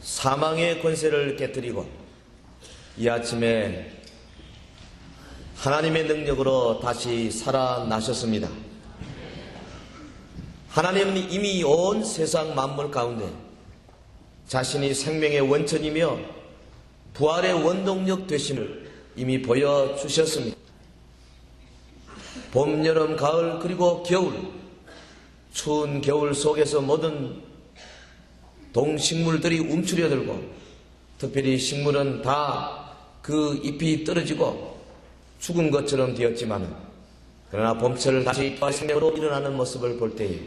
사망의 권세를 깨뜨리고 이 아침에 하나님의 능력으로 다시 살아나셨습니다. 하나님은 이미 온 세상 만물 가운데 자신이 생명의 원천이며 부활의 원동력 되심을 이미 보여주셨습니다. 봄, 여름, 가을 그리고 겨울, 추운 겨울 속에서 모든 동식물들이 움츠려들고 특별히 식물은 다 그 잎이 떨어지고 죽은 것처럼 되었지만 그러나 봄철 다시 생명으로 일어나는 모습을 볼 때에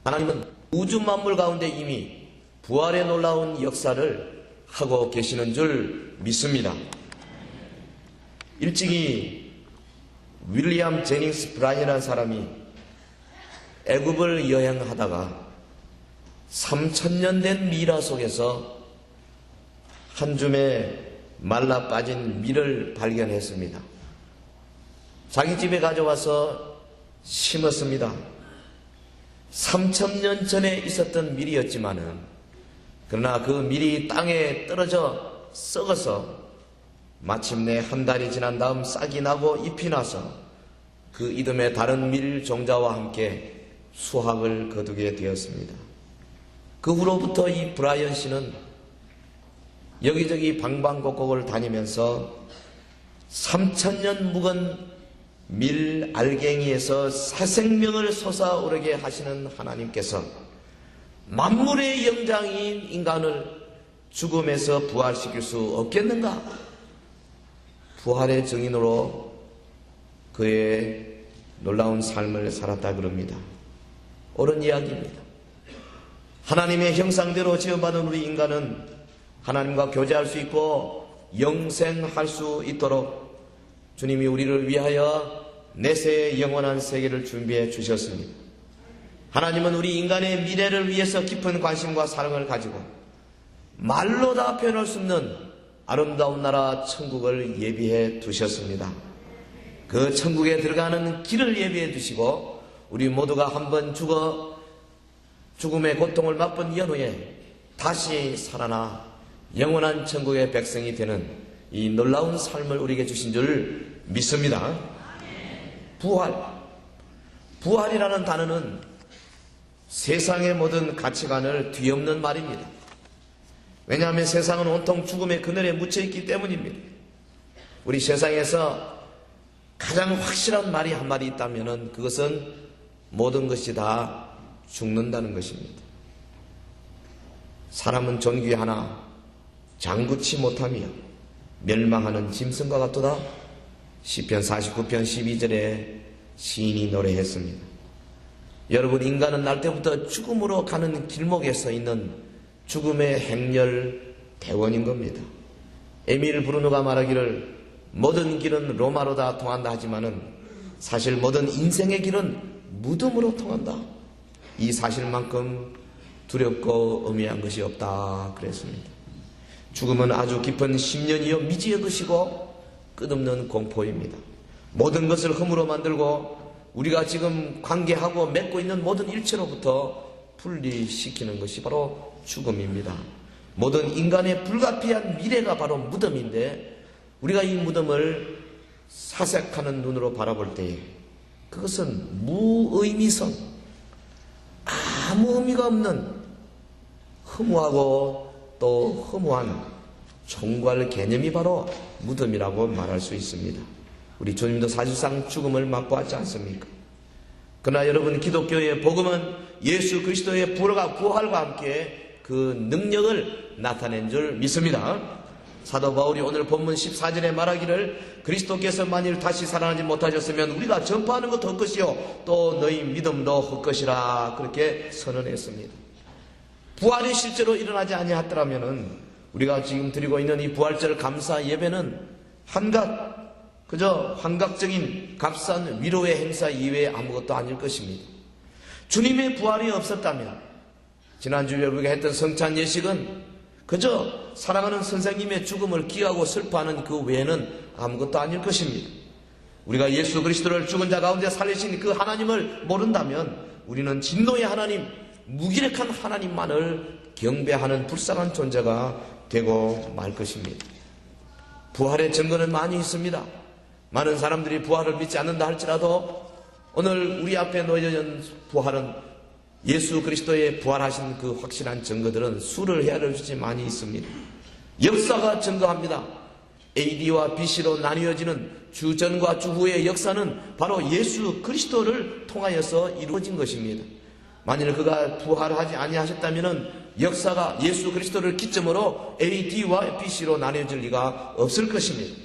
하나님은 우주 만물 가운데 이미 부활의 놀라운 역사를 하고 계시는 줄 믿습니다. 일찍이 윌리엄 제닝스 브라이언이라는 사람이 애굽을 여행하다가 3000년 된 미라 속에서 한 줌의 말라 빠진 밀을 발견했습니다. 자기 집에 가져와서 심었습니다. 3000년 전에 있었던 밀이었지만은 그러나 그 밀이 땅에 떨어져 썩어서 마침내 한 달이 지난 다음 싹이 나고 잎이 나서 그 이듬해 다른 밀 종자와 함께 수확을 거두게 되었습니다. 그 후로부터 이 브라이언 씨는 여기저기 방방곡곡을 다니면서 3000년 묵은 밀 알갱이에서 새 생명을 솟아오르게 하시는 하나님께서 만물의 영장인 인간을 죽음에서 부활시킬 수 없겠는가? 부활의 증인으로 그의 놀라운 삶을 살았다 그럽니다. 옳은 이야기입니다. 하나님의 형상대로 지어받은 우리 인간은 하나님과 교제할 수 있고 영생할 수 있도록 주님이 우리를 위하여 내세의 영원한 세계를 준비해 주셨습니다. 하나님은 우리 인간의 미래를 위해서 깊은 관심과 사랑을 가지고 말로 다 표현할 수 없는 아름다운 나라 천국을 예비해 두셨습니다. 그 천국에 들어가는 길을 예비해 두시고 우리 모두가 한번 죽음의 고통을 맛본 연후에 다시 살아나 영원한 천국의 백성이 되는 이 놀라운 삶을 우리에게 주신 줄 믿습니다. 부활이라는 단어는 세상의 모든 가치관을 뒤엎는 말입니다. 왜냐하면 세상은 온통 죽음의 그늘에 묻혀있기 때문입니다. 우리 세상에서 가장 확실한 말이 한마디 있다면 그것은 모든 것이 다 죽는다는 것입니다. 사람은 존귀하나 장구치 못하며 멸망하는 짐승과 같도다. 시편 49편 12절에 시인이 노래했습니다. 여러분, 인간은 날 때부터 죽음으로 가는 길목에 서 있는 죽음의 행렬 대원인 겁니다. 에밀 브루노가 말하기를 모든 길은 로마로 다 통한다 하지만은 사실 모든 인생의 길은 무덤으로 통한다. 이 사실만큼 두렵고 엄미한 것이 없다 그랬습니다. 죽음은 아주 깊은 심연이요 미지의 것이고 끝없는 공포입니다. 모든 것을 흠으로 만들고 우리가 지금 관계하고 맺고 있는 모든 일체로부터 분리시키는 것이 바로 죽음입니다. 모든 인간의 불가피한 미래가 바로 무덤인데 우리가 이 무덤을 사색하는 눈으로 바라볼 때에 그것은 무의미성, 아무 의미가 없는 허무하고 또 허무한 총괄 개념이 바로 무덤이라고 말할 수 있습니다. 우리 주님도 사실상 죽음을 맛보았지 않습니까? 그러나 여러분, 기독교의 복음은 예수 그리스도의 부활과 함께 그 능력을 나타낸 줄 믿습니다. 사도 바울이 오늘 본문 14절에 말하기를 그리스도께서 만일 다시 살아나지 못하셨으면 우리가 전파하는 것도 헛것이요 또 너희 믿음도 헛것이라 그렇게 선언했습니다. 부활이 실제로 일어나지 아니하더라면 우리가 지금 드리고 있는 이 부활절 감사 예배는 그저 환각적인 값싼 위로의 행사 이외에 아무것도 아닐 것입니다. 주님의 부활이 없었다면 지난주에 우리가 했던 성찬 예식은 그저 사랑하는 선생님의 죽음을 기하고 슬퍼하는 그 외에는 아무것도 아닐 것입니다. 우리가 예수 그리스도를 죽은 자 가운데 살리신 그 하나님을 모른다면 우리는 진노의 하나님, 무기력한 하나님만을 경배하는 불쌍한 존재가 되고 말 것입니다. 부활의 증거는 많이 있습니다. 많은 사람들이 부활을 믿지 않는다 할지라도 오늘 우리 앞에 놓여진 부활은 예수 그리스도의 부활하신 그 확실한 증거들은 수를 헤아릴 수 많이 있습니다. 역사가 증거합니다. AD와 BC로 나뉘어지는 주전과 주후의 역사는 바로 예수 그리스도를 통하여서 이루어진 것입니다. 만일 그가 부활하지 아니하셨다면 역사가 예수 그리스도를 기점으로 AD와 BC로 나뉘어질 리가 없을 것입니다.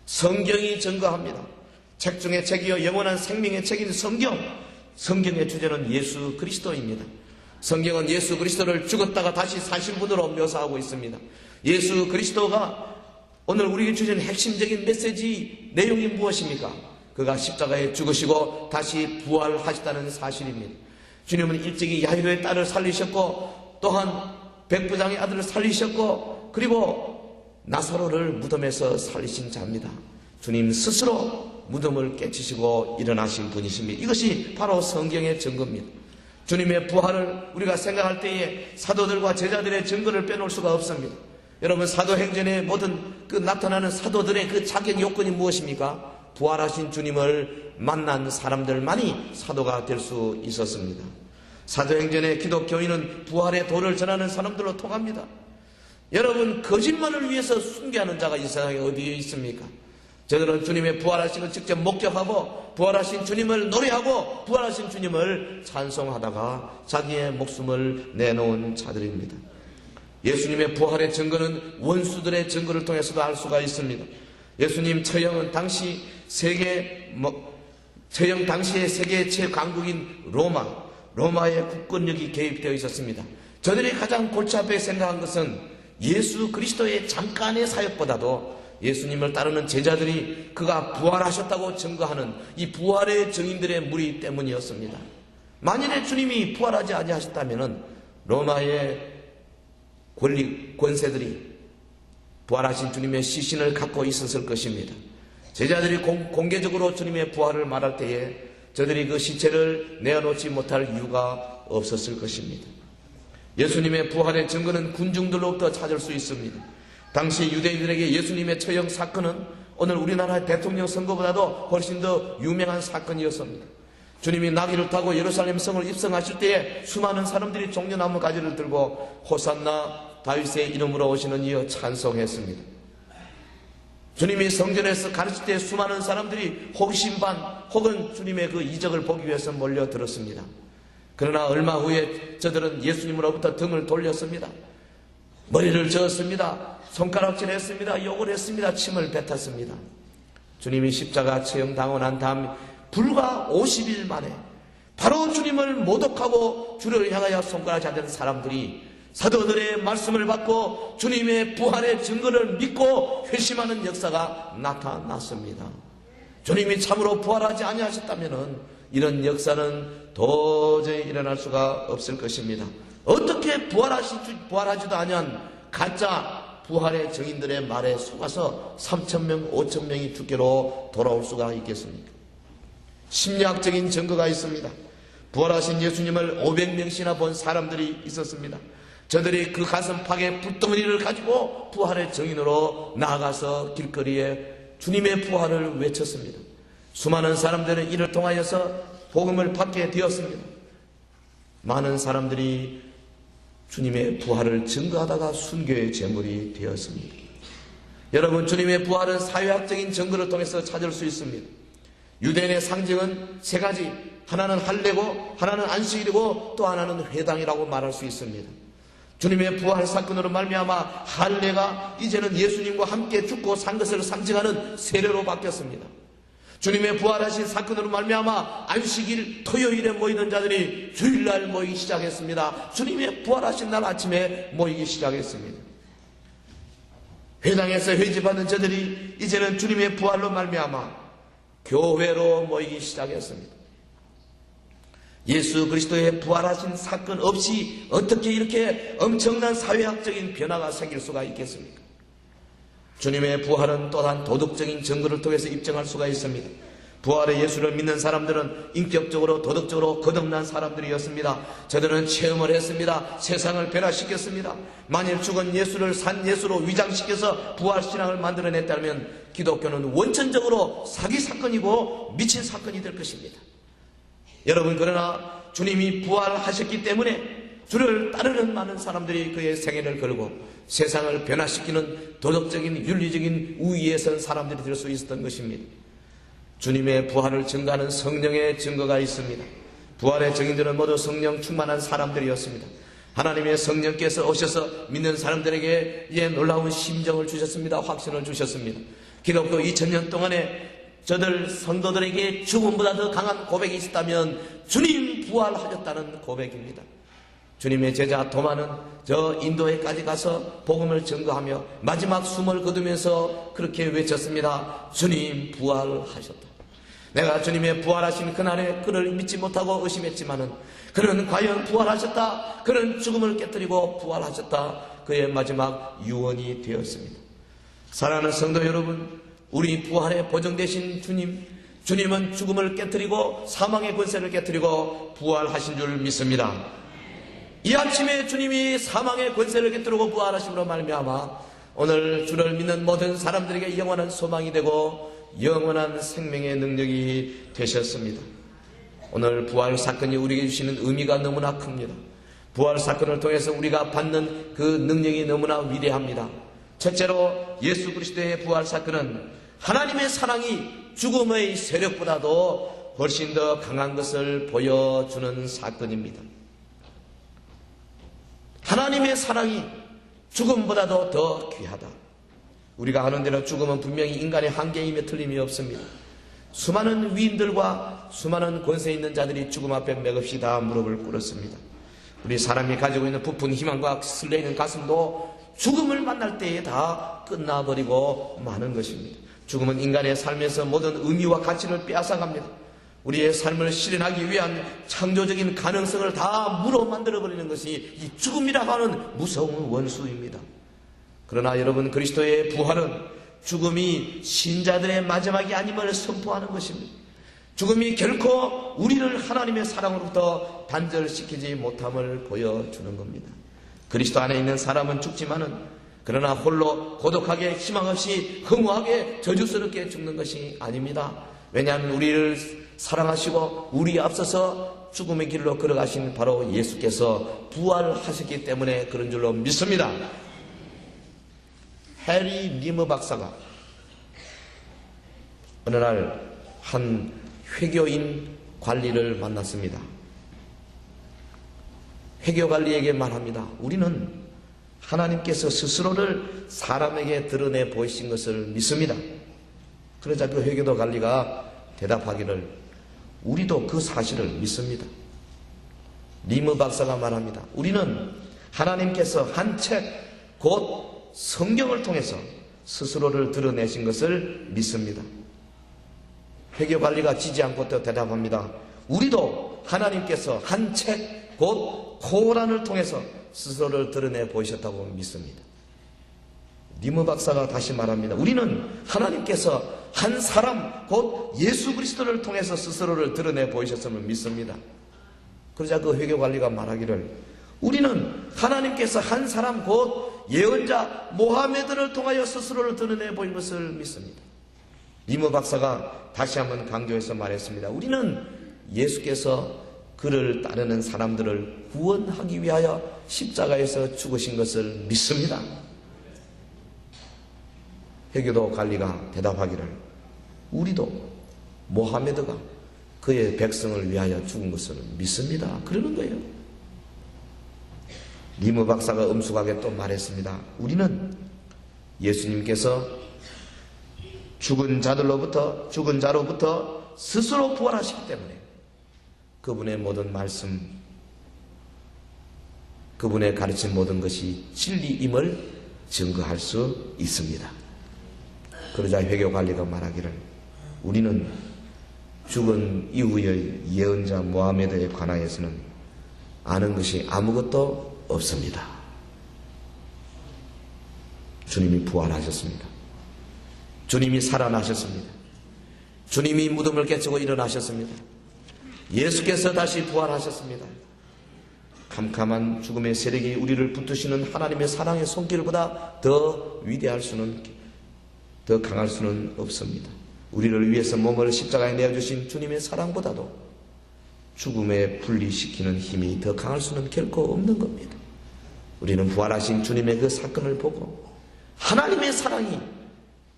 성경이 증거합니다. 책 중에 책이요 영원한 생명의 책인 성경. 성경의 주제는 예수 그리스도입니다. 성경은 예수 그리스도를 죽었다가 다시 사신 분으로 묘사하고 있습니다. 예수 그리스도가 오늘 우리에게 주신 핵심적인 메시지 내용이 무엇입니까? 그가 십자가에 죽으시고 다시 부활하셨다는 사실입니다. 주님은 일찍이 야이로의 딸을 살리셨고 또한 백부장의 아들을 살리셨고 그리고 나사로를 무덤에서 살리신 자입니다. 주님 스스로 무덤을 깨치시고 일어나신 분이십니다. 이것이 바로 성경의 증거입니다. 주님의 부활을 우리가 생각할 때에 사도들과 제자들의 증거를 빼놓을 수가 없습니다. 여러분, 사도행전의 모든 그 나타나는 사도들의 그 자격 요건이 무엇입니까? 부활하신 주님을 만난 사람들만이 사도가 될 수 있었습니다. 사도행전의 기독교인은 부활의 도를 전하는 사람들로 통합니다. 여러분, 거짓말을 위해서 숭배하는 자가 이 세상에 어디에 있습니까? 저들은 주님의 부활하신 걸 직접 목격하고 부활하신 주님을 노래하고 부활하신 주님을 찬송하다가 자기의 목숨을 내놓은 자들입니다. 예수님의 부활의 증거는 원수들의 증거를 통해서도 알 수가 있습니다. 예수님 처형은 당시의 세계 최강국인 로마의 국권력이 개입되어 있었습니다. 저들이 가장 골치 아프게 생각한 것은 예수 그리스도의 잠깐의 사역보다도 예수님을 따르는 제자들이 그가 부활하셨다고 증거하는 이 부활의 증인들의 무리 때문이었습니다. 만일에 주님이 부활하지 아니하셨다면 로마의 권세들이 부활하신 주님의 시신을 갖고 있었을 것입니다. 제자들이 공개적으로 주님의 부활을 말할 때에 저들이 그 시체를 내어놓지 못할 이유가 없었을 것입니다. 예수님의 부활의 증거는 군중들로부터 찾을 수 있습니다. 당시 유대인들에게 예수님의 처형 사건은 오늘 우리나라의 대통령 선거보다도 훨씬 더 유명한 사건이었습니다. 주님이 나귀를 타고 예루살렘 성을 입성하실 때에 수많은 사람들이 종려나무 가지를 들고 호산나 다윗의 이름으로 오시는 이여 찬송했습니다. 주님이 성전에서 가르칠 때 수많은 사람들이 호기심 반 혹은 주님의 그 이적을 보기 위해서 몰려들었습니다. 그러나 얼마 후에 저들은 예수님으로부터 등을 돌렸습니다. 머리를 저었습니다. 손가락질했습니다. 욕을 했습니다. 침을 뱉었습니다. 주님이 십자가 처형당하고 난 다음 불과 50일 만에 바로 주님을 모독하고 주를 향하여 손가락질하던 사람들이 사도들의 말씀을 받고 주님의 부활의 증거를 믿고 회심하는 역사가 나타났습니다. 주님이 참으로 부활하지 아니하셨다면 이런 역사는 일어날 수가 없을 것입니다. 어떻게 부활하지도 아니한 가짜 부활의 증인들의 말에 속아서 3,000명, 5,000명이 죽게로 돌아올 수가 있겠습니까? 심리학적인 증거가 있습니다. 부활하신 예수님을 500명씩이나 본 사람들이 있었습니다. 저들이 그 가슴팍에 붓덩어리를 가지고 부활의 증인으로 나아가서 길거리에 주님의 부활을 외쳤습니다. 수많은 사람들은 이를 통하여서 복음을 받게 되었습니다. 많은 사람들이 주님의 부활을 증거하다가 순교의 제물이 되었습니다. 여러분, 주님의 부활은 사회학적인 증거를 통해서 찾을 수 있습니다. 유대인의 상징은 세 가지, 하나는 할례고 하나는 안식일이고 또 하나는 회당이라고 말할 수 있습니다. 주님의 부활 사건으로 말미암아 할례가 이제는 예수님과 함께 죽고 산 것을 상징하는 세례로 바뀌었습니다. 주님의 부활하신 사건으로 말미암아 안식일 토요일에 모이던 자들이 주일날 모이기 시작했습니다. 주님의 부활하신 날 아침에 모이기 시작했습니다. 회당에서 회집하는 자들이 이제는 주님의 부활로 말미암아 교회로 모이기 시작했습니다. 예수 그리스도의 부활하신 사건 없이 어떻게 이렇게 엄청난 사회학적인 변화가 생길 수가 있겠습니까? 주님의 부활은 또한 도덕적인 증거를 통해서 입증할 수가 있습니다. 부활의 예수를 믿는 사람들은 인격적으로 도덕적으로 거듭난 사람들이었습니다. 저들은 체험을 했습니다. 세상을 변화시켰습니다. 만일 죽은 예수를 산 예수로 위장시켜서 부활신앙을 만들어냈다면 기독교는 원천적으로 사기 사건이고 미친 사건이 될 것입니다. 여러분, 그러나 주님이 부활하셨기 때문에 주를 따르는 많은 사람들이 그의 생애를 걸고 세상을 변화시키는 도덕적인 윤리적인 우위에 선 사람들이 될 수 있었던 것입니다. 주님의 부활을 증거하는 성령의 증거가 있습니다. 부활의 증인들은 모두 성령 충만한 사람들이었습니다. 하나님의 성령께서 오셔서 믿는 사람들에게 놀라운 심정을 주셨습니다. 확신을 주셨습니다. 기독교 2000년 동안에 저들 성도들에게 죽음보다 더 강한 고백이 있었다면 주님 부활하셨다는 고백입니다. 주님의 제자 도마는 저 인도에까지 가서 복음을 증거하며 마지막 숨을 거두면서 그렇게 외쳤습니다. 주님 부활하셨다. 내가 주님의 부활하신 그날에 그를 믿지 못하고 의심했지만은 그는 과연 부활하셨다. 그는 죽음을 깨뜨리고 부활하셨다. 그의 마지막 유언이 되었습니다. 사랑하는 성도 여러분, 우리 부활에 보정되신 주님은 죽음을 깨뜨리고 사망의 권세를 깨뜨리고 부활하신 줄 믿습니다. 이 아침에 주님이 사망의 권세를 깨뜨리고 부활하심으로 말미암아 오늘 주를 믿는 모든 사람들에게 영원한 소망이 되고 영원한 생명의 능력이 되셨습니다. 오늘 부활 사건이 우리에게 주시는 의미가 너무나 큽니다. 부활 사건을 통해서 우리가 받는 그 능력이 너무나 위대합니다. 첫째로 예수 그리스도의 부활 사건은 하나님의 사랑이 죽음의 세력보다도 훨씬 더 강한 것을 보여주는 사건입니다. 하나님의 사랑이 죽음보다도 더 귀하다. 우리가 아는 대로 죽음은 분명히 인간의 한계임에 틀림이 없습니다. 수많은 위인들과 수많은 권세 있는 자들이 죽음 앞에 맥없이 다 무릎을 꿇었습니다. 우리 사람이 가지고 있는 부푼 희망과 설레이는 가슴도 죽음을 만날 때에 다 끝나버리고 마는 것입니다. 죽음은 인간의 삶에서 모든 의미와 가치를 빼앗아갑니다. 우리의 삶을 실현하기 위한 창조적인 가능성을 다 무로 만들어버리는 것이 이 죽음이라고 하는 무서운 원수입니다. 그러나 여러분, 그리스도의 부활은 죽음이 신자들의 마지막이 아님을 선포하는 것입니다. 죽음이 결코 우리를 하나님의 사랑으로부터 단절시키지 못함을 보여주는 겁니다. 그리스도 안에 있는 사람은 죽지만은 그러나 홀로 고독하게 희망 없이 허무하게 저주스럽게 죽는 것이 아닙니다. 왜냐하면 우리를 사랑하시고 우리 앞서서 죽음의 길로 걸어가신 바로 예수께서 부활하셨기 때문에 그런 줄로 믿습니다. 해리 니머 박사가 어느 날 한 회교인 관리를 만났습니다. 회교관리에게 말합니다. 우리는 하나님께서 스스로를 사람에게 드러내 보이신 것을 믿습니다. 그러자 그 회교도 관리가 대답하기를 우리도 그 사실을 믿습니다. 리머 박사가 말합니다. 우리는 하나님께서 한 책, 곧 성경을 통해서 스스로를 드러내신 것을 믿습니다. 회교관리가 지지 않고 또 대답합니다. 우리도 하나님께서 한 책, 곧 코란을 통해서 스스로를 드러내 보이셨다고 믿습니다. 리머 박사가 다시 말합니다. 우리는 하나님께서 한 사람, 곧 예수 그리스도를 통해서 스스로를 드러내 보이셨음을 믿습니다. 그러자 그 회교관리가 말하기를 우리는 하나님께서 한 사람, 곧 예언자 모하메드를 통하여 스스로를 드러내 보인 것을 믿습니다. 리머 박사가 다시 한번 강조해서 말했습니다. 우리는 예수께서 그를 따르는 사람들을 구원하기 위하여 십자가에서 죽으신 것을 믿습니다. 회교도 관리가 대답하기를 우리도 모하메드가 그의 백성을 위하여 죽은 것을 믿습니다. 그러는 거예요. 리머 박사가 엄숙하게 또 말했습니다. 우리는 예수님께서 죽은 자로부터 스스로 부활하시기 때문에 그분의 모든 말씀, 그분의 가르친 모든 것이 진리임을 증거할 수 있습니다. 그러자 회교관리가 말하기를 우리는 죽은 이후의 예언자 모하메드에 관하여서는 아는 것이 아무것도 없습니다. 주님이 부활하셨습니다. 주님이 살아나셨습니다. 주님이 무덤을 깨치고 일어나셨습니다. 예수께서 다시 부활하셨습니다. 캄캄한 죽음의 세력이 우리를 붙드시는 하나님의 사랑의 손길보다 더 위대할 수는, 더 강할 수는 없습니다. 우리를 위해서 몸을 십자가에 내어주신 주님의 사랑보다도 죽음에 분리시키는 힘이 더 강할 수는 결코 없는 겁니다. 우리는 부활하신 주님의 그 사건을 보고 하나님의 사랑이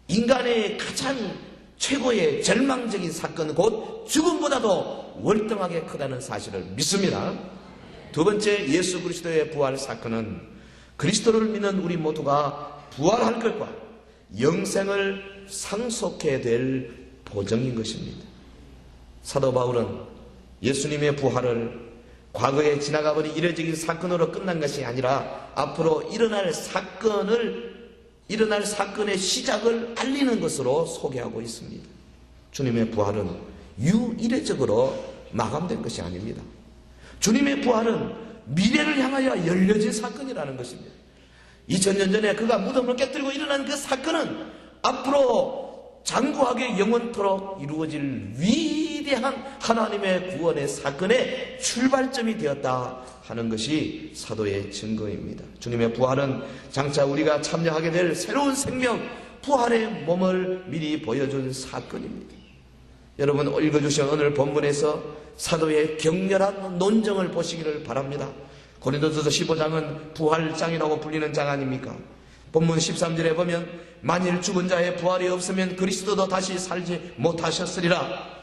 인간의 가장 최고의 절망적인 사건, 곧 죽음보다도 월등하게 크다는 사실을 믿습니다. 두 번째, 예수 그리스도의 부활 사건은 그리스도를 믿는 우리 모두가 부활할 것과 영생을 상속해야 될 보증인 것입니다. 사도 바울은 예수님의 부활을 과거에 지나가버린 이례적인 사건으로 끝난 것이 아니라 앞으로 일어날 사건의 시작을 알리는 것으로 소개하고 있습니다. 주님의 부활은 유이례적으로 마감된 것이 아닙니다. 주님의 부활은 미래를 향하여 열려진 사건이라는 것입니다. 2000년 전에 그가 무덤을 깨뜨리고 일어난 그 사건은 앞으로 장구하게 영원토록 이루어질 위대한 하나님의 구원의 사건의 출발점이 되었다 하는 것이 사도의 증거입니다. 주님의 부활은 장차 우리가 참여하게 될 새로운 생명, 부활의 몸을 미리 보여준 사건입니다. 여러분, 읽어주신 오늘 본문에서 사도의 격렬한 논정을 보시기를 바랍니다. 고린도전서 15장은 부활장이라고 불리는 장 아닙니까? 본문 13절에 보면 만일 죽은 자의 부활이 없으면 그리스도도 다시 살지 못하셨으리라.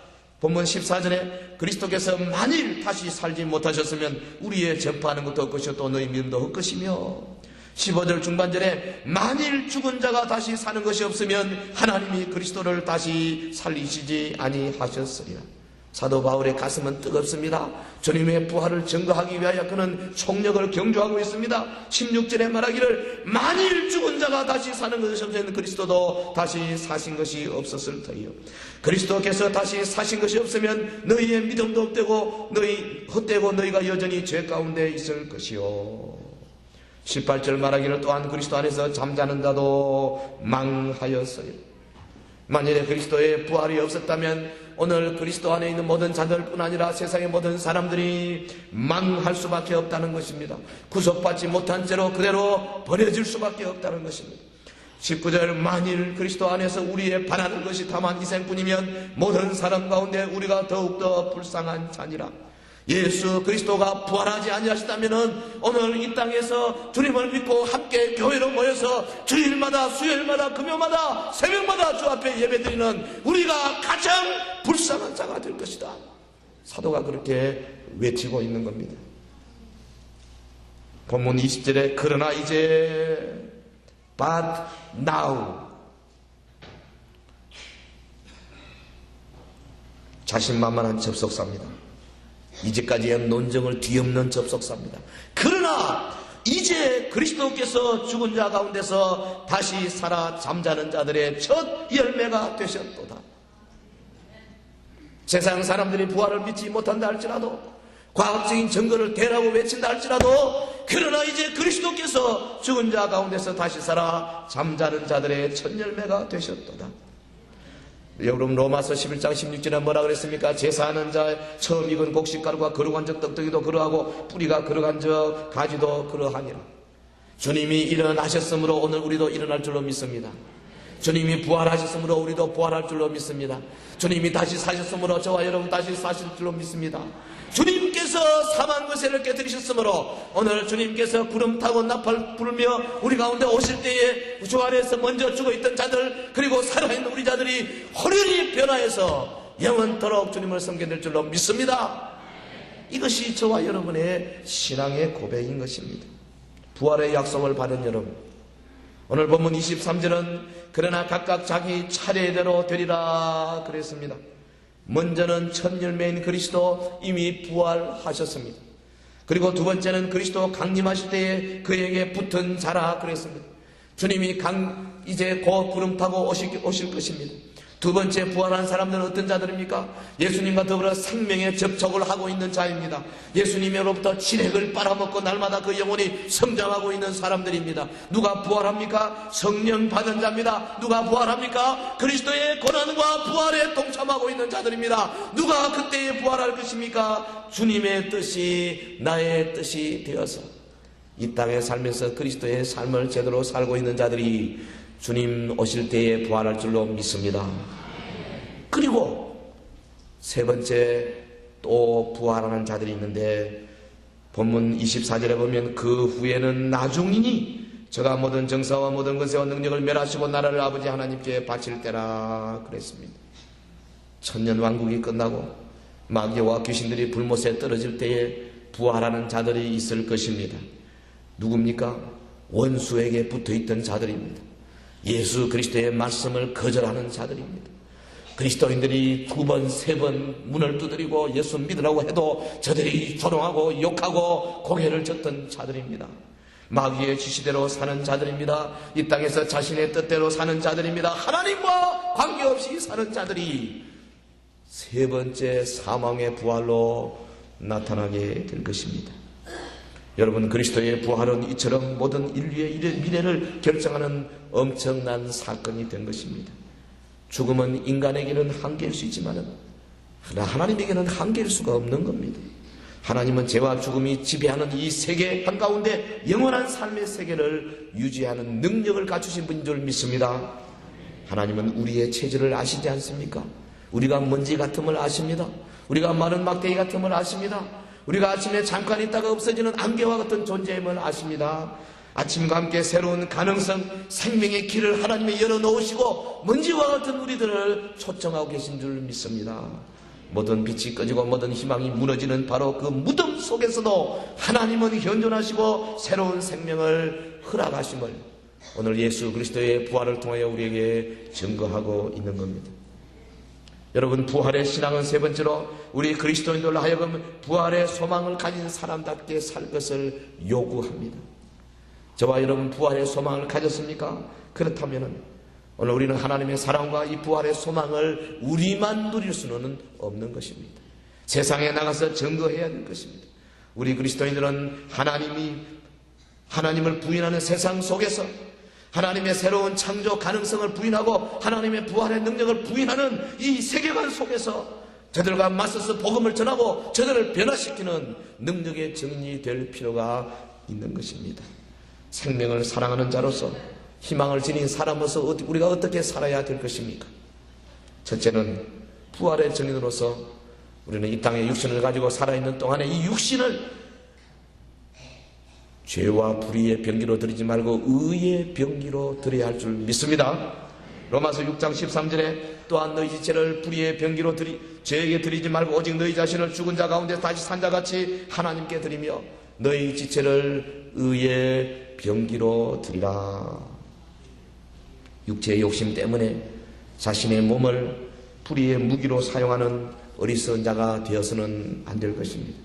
본문 14절에 그리스도께서 만일 다시 살지 못하셨으면 우리의 전파하는 것도 헛것이요 또 너희 믿음도 헛것이며, 15절 중반절에 만일 죽은 자가 다시 사는 것이 없으면 하나님이 그리스도를 다시 살리시지 아니하셨으리라. 사도 바울의 가슴은 뜨겁습니다. 주님의 부활을 증거하기 위하여 그는 총력을 경주하고 있습니다. 16절에 말하기를 만일 죽은 자가 다시 사는 것이 없으면 그리스도도 다시 사신 것이 없었을 터이요, 그리스도께서 다시 사신 것이 없으면 너희의 믿음도 헛되고 너희가 여전히 죄 가운데 있을 것이요. 18절 말하기를 또한 그리스도 안에서 잠자는 자도 망하였어요. 만일에 그리스도의 부활이 없었다면 오늘 그리스도 안에 있는 모든 자들뿐 아니라 세상의 모든 사람들이 망할 수밖에 없다는 것입니다. 구속받지 못한 채로 그대로 버려질 수밖에 없다는 것입니다. 19절 만일 그리스도 안에서 우리의 바라는 것이 다만 이생뿐이면 모든 사람 가운데 우리가 더욱더 불쌍한 자니라. 예수 그리스도가 부활하지 아니하시다면 오늘 이 땅에서 주님을 믿고 함께 교회로 모여서 주일마다 수요일마다 금요마다 새벽마다 주 앞에 예배드리는 우리가 가장 불쌍한 자가 될 것이다. 사도가 그렇게 외치고 있는 겁니다. 본문 20절에 그러나 이제 but now, 자신만만한 접속사입니다. 이제까지의 논정을 뒤엎는 접속사입니다. 그러나 이제 그리스도께서 죽은 자 가운데서 다시 살아 잠자는 자들의 첫 열매가 되셨도다. 세상 사람들이 부활을 믿지 못한다 할지라도, 과학적인 증거를 대라고 외친다 할지라도, 그러나 이제 그리스도께서 죽은 자 가운데서 다시 살아 잠자는 자들의 첫 열매가 되셨도다. 여러분, 로마서 11장 16절에 뭐라 그랬습니까? 제사하는 자 처음 익은 곡식가루가 거룩한 적 떡떡이도 그러하고 뿌리가 거룩한 적 가지도 그러하니라. 주님이 일어나셨으므로 오늘 우리도 일어날 줄로 믿습니다. 주님이 부활하셨으므로 우리도 부활할 줄로 믿습니다. 주님이 다시 사셨으므로 저와 여러분 다시 사실 줄로 믿습니다. 주님께서 사망 권세를 깨뜨리셨으므로 오늘 주님께서 구름 타고 나팔 부르며 우리 가운데 오실 때에 주 안에서 먼저 죽어있던 자들, 그리고 살아있는 우리 자들이 호련히 변화해서 영원토록 주님을 섬기게 될 줄로 믿습니다. 이것이 저와 여러분의 신앙의 고백인 것입니다. 부활의 약속을 받은 여러분, 오늘 본문 23절은 그러나 각각 자기 차례대로 되리라 그랬습니다. 먼저는 첫 열매인 그리스도 이미 부활하셨습니다. 그리고 두 번째는 그리스도 강림하실 때에 그에게 붙은 자라 그랬습니다. 주님이 이제 곧 구름 타고 오실 것입니다. 두 번째 부활한 사람들은 어떤 자들입니까? 예수님과 더불어 생명의 접촉을 하고 있는 자입니다. 예수님으로부터 진액을 빨아먹고 날마다 그 영혼이 성장하고 있는 사람들입니다. 누가 부활합니까? 성령 받은 자입니다. 누가 부활합니까? 그리스도의 고난과 부활에 동참하고 있는 자들입니다. 누가 그때에 부활할 것입니까? 주님의 뜻이 나의 뜻이 되어서 이 땅에 살면서 그리스도의 삶을 제대로 살고 있는 자들이 주님 오실 때에 부활할 줄로 믿습니다. 그리고 세 번째 또 부활하는 자들이 있는데 본문 24절에 보면 그 후에는 나중이니 저가 모든 정사와 모든 권세와 능력을 멸하시고 나라를 아버지 하나님께 바칠 때라 그랬습니다. 천년 왕국이 끝나고 마귀와 귀신들이 불못에 떨어질 때에 부활하는 자들이 있을 것입니다. 누굽니까? 원수에게 붙어있던 자들입니다. 예수 그리스도의 말씀을 거절하는 자들입니다. 그리스도인들이 두 번, 세 번 문을 두드리고 예수 믿으라고 해도 저들이 조롱하고 욕하고 고개를 젓던 자들입니다. 마귀의 지시대로 사는 자들입니다. 이 땅에서 자신의 뜻대로 사는 자들입니다. 하나님과 관계없이 사는 자들이 세 번째 사망의 부활로 나타나게 될 것입니다. 여러분, 그리스도의 부활은 이처럼 모든 인류의 미래를 결정하는 엄청난 사건이 된 것입니다. 죽음은 인간에게는 한계일 수 있지만 하나님에게는 한계일 수가 없는 겁니다. 하나님은 죄와 죽음이 지배하는 이 세계 한가운데 영원한 삶의 세계를 유지하는 능력을 갖추신 분인 줄 믿습니다. 하나님은 우리의 체질을 아시지 않습니까? 우리가 먼지 같음을 아십니다. 우리가 마른 막대기 같음을 아십니다. 우리가 아침에 잠깐 있다가 없어지는 안개와 같은 존재임을 아십니다. 아침과 함께 새로운 가능성, 생명의 길을 하나님이 열어놓으시고 먼지와 같은 우리들을 초청하고 계신 줄 믿습니다. 모든 빛이 꺼지고 모든 희망이 무너지는 바로 그 무덤 속에서도 하나님은 현존하시고 새로운 생명을 허락하심을 오늘 예수 그리스도의 부활을 통하여 우리에게 증거하고 있는 겁니다. 여러분, 부활의 신앙은 세 번째로 우리 그리스도인들로 하여금 부활의 소망을 가진 사람답게 살 것을 요구합니다. 저와 여러분 부활의 소망을 가졌습니까? 그렇다면 오늘 우리는 하나님의 사랑과 이 부활의 소망을 우리만 누릴 수는 없는 것입니다. 세상에 나가서 증거해야 될 것입니다. 우리 그리스도인들은 하나님을 부인하는 세상 속에서 하나님의 새로운 창조 가능성을 부인하고 하나님의 부활의 능력을 부인하는 이 세계관 속에서 저들과 맞서서 복음을 전하고 저들을 변화시키는 능력의 정리될 필요가 있는 것입니다. 생명을 사랑하는 자로서 희망을 지닌 사람으로서 우리가 어떻게 살아야 될 것입니까? 첫째는 부활의 증인으로서 우리는 이 땅에 육신을 가지고 살아있는 동안에 이 육신을 죄와 불의의 병기로 드리지 말고 의의 병기로 드려야 할 줄 믿습니다. 로마서 6장 13절에 또한 너희 지체를 불의의 병기로 죄에게 드리지 말고 오직 너희 자신을 죽은 자 가운데 다시 산 자같이 하나님께 드리며 너희 지체를 의의 병기로 드리라. 육체의 욕심 때문에 자신의 몸을 불의의 무기로 사용하는 어리석은 자가 되어서는 안 될 것입니다.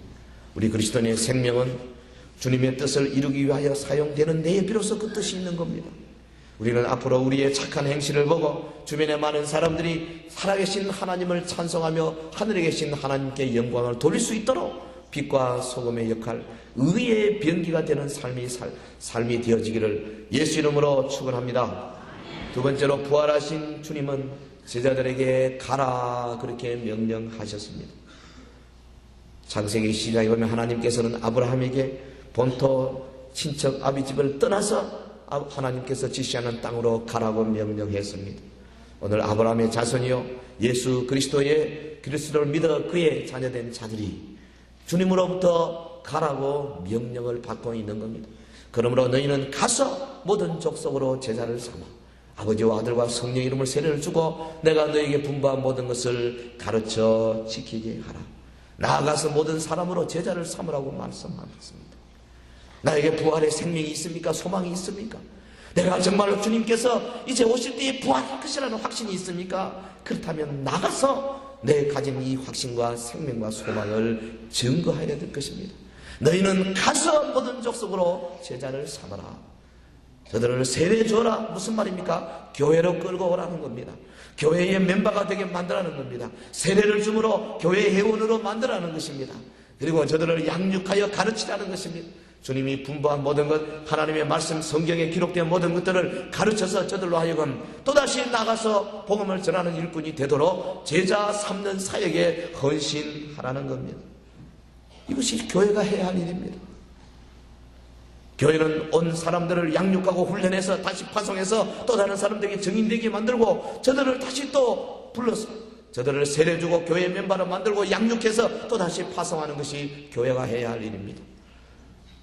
우리 그리스도인의 생명은 주님의 뜻을 이루기 위하여 사용되는 데에 비로소 그 뜻이 있는 겁니다. 우리는 앞으로 우리의 착한 행실을 보고 주변의 많은 사람들이 살아계신 하나님을 찬송하며 하늘에 계신 하나님께 영광을 돌릴 수 있도록 빛과 소금의 역할, 의의 병기가 되는 삶이 되어지기를 예수 이름으로 축원합니다. 두 번째로 부활하신 주님은 제자들에게 가라 그렇게 명령하셨습니다. 창세기 시작에 보면 하나님께서는 아브라함에게 본토 친척 아비집을 떠나서 하나님께서 지시하는 땅으로 가라고 명령했습니다. 오늘 아브라함의 자손이요 예수 그리스도를 믿어 그의 자녀된 자들이 주님으로부터 가라고 명령을 받고 있는 겁니다. 그러므로 너희는 가서 모든 족속으로 제자를 삼아 아버지와 아들과 성령 이름을 세례를 주고 내가 너희에게 분부한 모든 것을 가르쳐 지키게 하라. 나아가서 모든 사람으로 제자를 삼으라고 말씀하셨습니다. 나에게 부활의 생명이 있습니까? 소망이 있습니까? 내가 정말로 주님께서 이제 오실 때에 부활할 것이라는 확신이 있습니까? 그렇다면 나가서 내 가진 이 확신과 생명과 소망을 증거해야 될 것입니다. 너희는 가서 모든 족속으로 제자를 삼아라. 저들을 세례 줘라. 무슨 말입니까? 교회로 끌고 오라는 겁니다. 교회의 멤버가 되게 만들라는 겁니다. 세례를 줌으로 교회 회원으로 만들라는 것입니다. 그리고 저들을 양육하여 가르치라는 것입니다. 주님이 분부한 모든 것, 하나님의 말씀, 성경에 기록된 모든 것들을 가르쳐서 저들로 하여금 또다시 나가서 복음을 전하는 일꾼이 되도록 제자 삼는 사역에 헌신하라는 겁니다. 이것이 교회가 해야 할 일입니다. 교회는 온 사람들을 양육하고 훈련해서 다시 파송해서 또 다른 사람들에게 증인되게 만들고 저들을 다시 또 불러서 저들을 세례주고 교회 멤버로 만들고 양육해서 또 다시 파송하는 것이 교회가 해야 할 일입니다.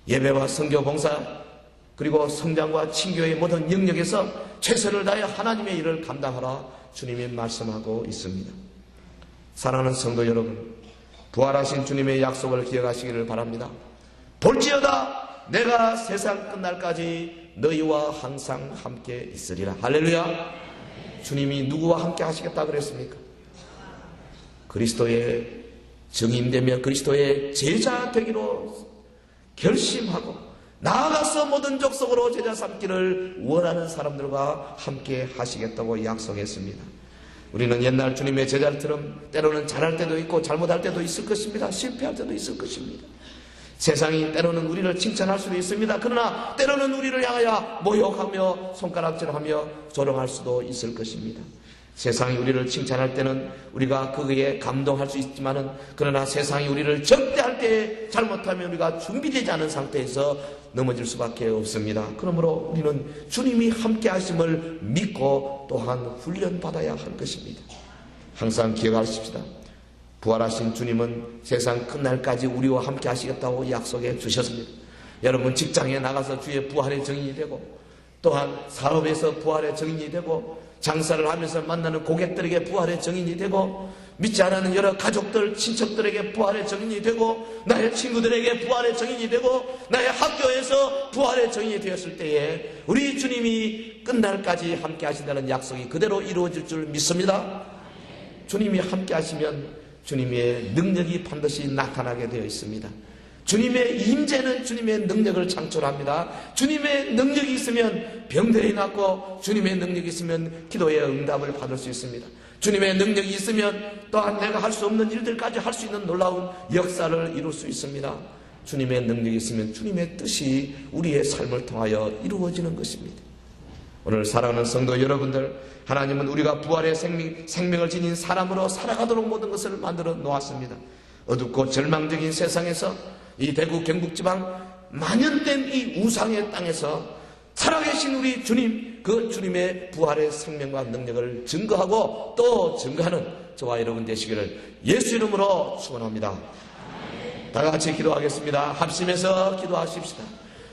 예배와 선교 봉사 그리고 성장과 친교의 모든 영역에서 최선을 다해 하나님의 일을 감당하라 주님이 말씀하고 있습니다. 사랑하는 성도 여러분, 부활하신 주님의 약속을 기억하시기를 바랍니다. 볼지어다 내가 세상 끝날까지 너희와 항상 함께 있으리라. 할렐루야. 주님이 누구와 함께 하시겠다 그랬습니까? 그리스도의 증인되며 그리스도의 제자 되기로 결심하고 나아가서 모든 족속으로 제자 삼기를 원하는 사람들과 함께 하시겠다고 약속했습니다. 우리는 옛날 주님의 제자들처럼 때로는 잘할 때도 있고 잘못할 때도 있을 것입니다. 실패할 때도 있을 것입니다. 세상이 때로는 우리를 칭찬할 수도 있습니다. 그러나 때로는 우리를 향하여 모욕하며 손가락질하며 조롱할 수도 있을 것입니다. 세상이 우리를 칭찬할 때는 우리가 그에 감동할 수 있지만은 그러나 세상이 우리를 적대할 때 잘못하면 우리가 준비되지 않은 상태에서 넘어질 수밖에 없습니다. 그러므로 우리는 주님이 함께 하심을 믿고 또한 훈련받아야 할 것입니다. 항상 기억하십시다. 부활하신 주님은 세상 끝날까지 우리와 함께 하시겠다고 약속해 주셨습니다. 여러분 직장에 나가서 주의 부활의 증인이 되고 또한 사업에서 부활의 증인이 되고 장사를 하면서 만나는 고객들에게 부활의 증인이 되고 믿지 않는 여러 가족들, 친척들에게 부활의 증인이 되고 나의 친구들에게 부활의 증인이 되고 나의 학교에서 부활의 증인이 되었을 때에 우리 주님이 끝날까지 함께 하신다는 약속이 그대로 이루어질 줄 믿습니다. 주님이 함께 하시면 주님의 능력이 반드시 나타나게 되어 있습니다. 주님의 임재는 주님의 능력을 창출합니다. 주님의 능력이 있으면 병들이 낫고 주님의 능력이 있으면 기도의 응답을 받을 수 있습니다. 주님의 능력이 있으면 또한 내가 할 수 없는 일들까지 할 수 있는 놀라운 역사를 이룰 수 있습니다. 주님의 능력이 있으면 주님의 뜻이 우리의 삶을 통하여 이루어지는 것입니다. 오늘 사랑하는 성도 여러분들, 하나님은 우리가 부활의 생명을 지닌 사람으로 살아가도록 모든 것을 만들어 놓았습니다. 어둡고 절망적인 세상에서 이 대구 경북지방 만연된 이 우상의 땅에서 살아계신 우리 주님, 그 주님의 부활의 생명과 능력을 증거하고 또 증거하는 저와 여러분 되시기를 예수 이름으로 축원합니다. 다 같이 기도하겠습니다. 합심해서 기도하십시다.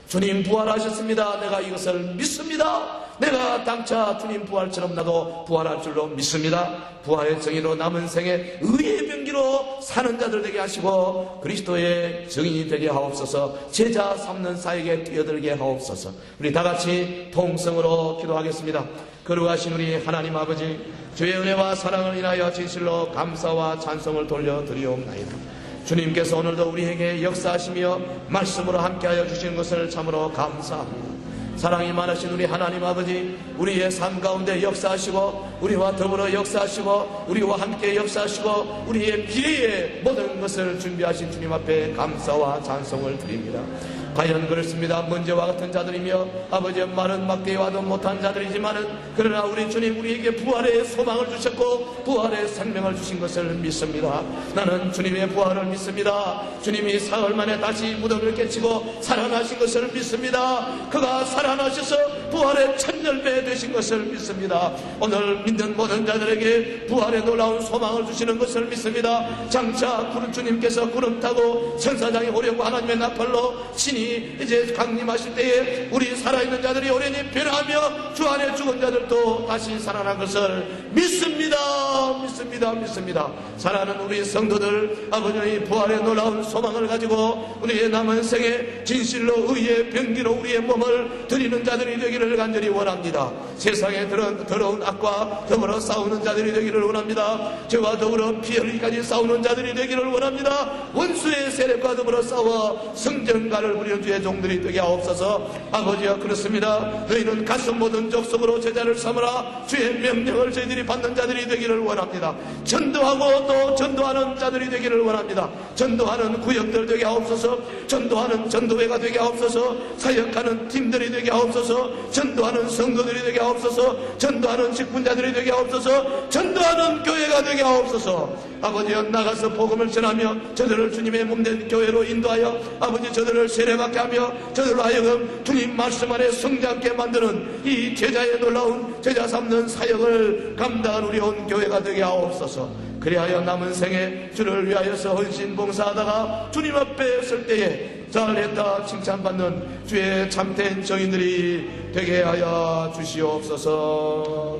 주님 부활하셨습니다. 내가 이것을 믿습니다. 내가 당차 주님 부활처럼 나도 부활할 줄로 믿습니다. 부활의 정의로 남은 생에 의의 병기로 사는 자들 되게 하시고 그리스도의 증인이 되게 하옵소서. 제자 삼는 사역에 뛰어들게 하옵소서. 우리 다같이 통성으로 기도하겠습니다. 거룩하신 우리 하나님 아버지, 주의 은혜와 사랑을 인하여 진실로 감사와 찬송을 돌려드리옵나이다. 주님께서 오늘도 우리에게 역사하시며 말씀으로 함께하여 주시는 것을 참으로 감사합니다. 사랑이 많으신 우리 하나님 아버지, 우리의 삶 가운데 역사하시고 우리와 더불어 역사하시고 우리와 함께 역사하시고 우리의 미래의 모든 것을 준비하신 주님 앞에 감사와 찬송을 드립니다. 과연 그렇습니다. 문제와 같은 자들이며 아버지의 말은 막대에 와도 못한 자들이지만은 그러나 우리 주님 우리에게 부활의 소망을 주셨고 부활의 생명을 주신 것을 믿습니다. 나는 주님의 부활을 믿습니다. 주님이 사흘 만에 다시 무덤을 깨치고 살아나신 것을 믿습니다. 그가 살아나셔서 부활의 천열배 되신 것을 믿습니다. 오늘 믿는 모든 자들에게 부활의 놀라운 소망을 주시는 것을 믿습니다. 장차 주님께서 구름 타고 천사장에 오려고 하나님의 나팔로 신이 이제 강림하실 때에 우리 살아있는 자들이 오랜히 변하며 주 안에 죽은 자들도 다시 살아난 것을 믿습니다. 사랑하는 우리 성도들, 아버지의 부활의 놀라운 소망을 가지고 우리의 남은 생에 진실로 의의 병기로 우리의 몸을 드리는 자들이 되기를 되기를 간절히 원합니다. 세상에 더러운 악과 더불어 싸우는 자들이 되기를 원합니다. 죄와 더불어 피 흘리기까지 싸우는 자들이 되기를 원합니다. 원수의 세력과 더불어 싸워 성전가를 부리는 주의 종들이 되게 하옵소서. 아버지여, 그렇습니다. 너희는 가슴 모든 족속으로 제자를 삼으라. 주의 명령을 저희들이 받는 자들이 되기를 원합니다. 전도하고 또 전도하는 자들이 되기를 원합니다. 전도하는 구역들 되게 하옵소서. 전도하는 전도회가 되게 하옵소서. 사역하는 팀들이 되게 하옵소서. 전도하는 성도들이 되게 하옵소서. 전도하는 직분자들이 되게 하옵소서. 전도하는 교회가 되게 하옵소서. 아버지여, 나가서 복음을 전하며 저들을 주님의 몸된 교회로 인도하여 아버지 저들을 세례받게 하며 저들로 하여금 주님 말씀 안에 성장케 만드는 이 제자의 놀라운 제자 삼는 사역을 감당한 우리 온 교회가 되게 하옵소서. 그리하여 남은 생에 주를 위하여서 헌신 봉사하다가 주님 앞에 설 때에 잘했다 칭찬받는 주의 참된 정인들이 되게 하여 주시옵소서.